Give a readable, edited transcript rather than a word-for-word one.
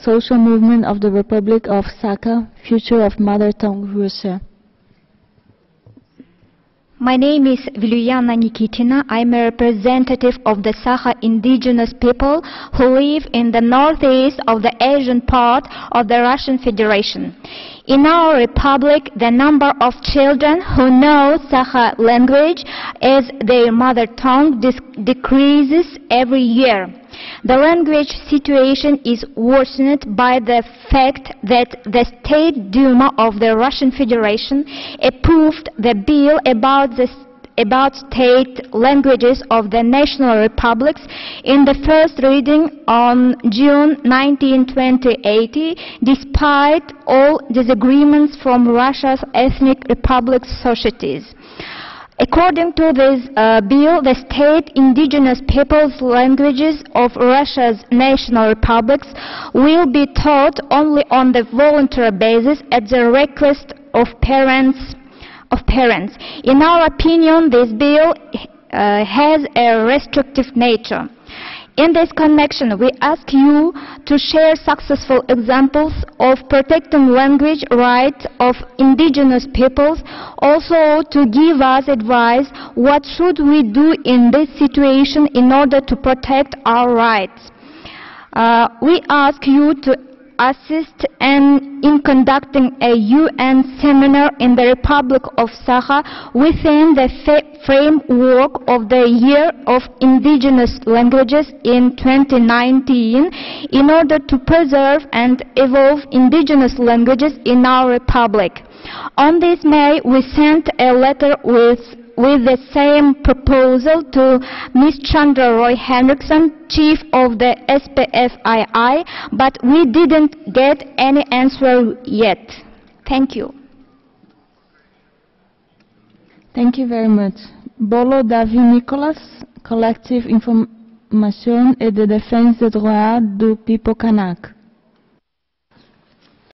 social movement of the Republic of Saka, future of mother tongue Russia. My name is Viluyana Nikitina. I'm a representative of the Saha indigenous people who live in the northeast of the Asian part of the Russian Federation. In our republic, the number of children who know Saha language as their mother tongue decreases every year. The language situation is worsened by the fact that the State Duma of the Russian Federation approved the bill about state languages of the national republics in the first reading on June 19, 2080, despite all disagreements from Russia's ethnic republic societies. According to this bill, the state indigenous peoples' languages of Russia's national republics will be taught only on the voluntary basis at the request of parents. In our opinion, this bill has a restrictive nature. In this connection, we ask you to share successful examples of protecting language rights of indigenous peoples, also to give us advice what should we do in this situation in order to protect our rights. We ask you to assist in conducting a UN seminar in the Republic of Saha within the framework of the Year of Indigenous Languages in 2019 in order to preserve and evolve indigenous languages in our republic. On this May, we sent a letter with the same proposal to Ms. Chandra Roy Henriksen, chief of the SPFII, but we didn't get any answer yet. Thank you. Thank you very much. Bolo David Nicolas, Collective Information et de Défense des droits du People Kanak.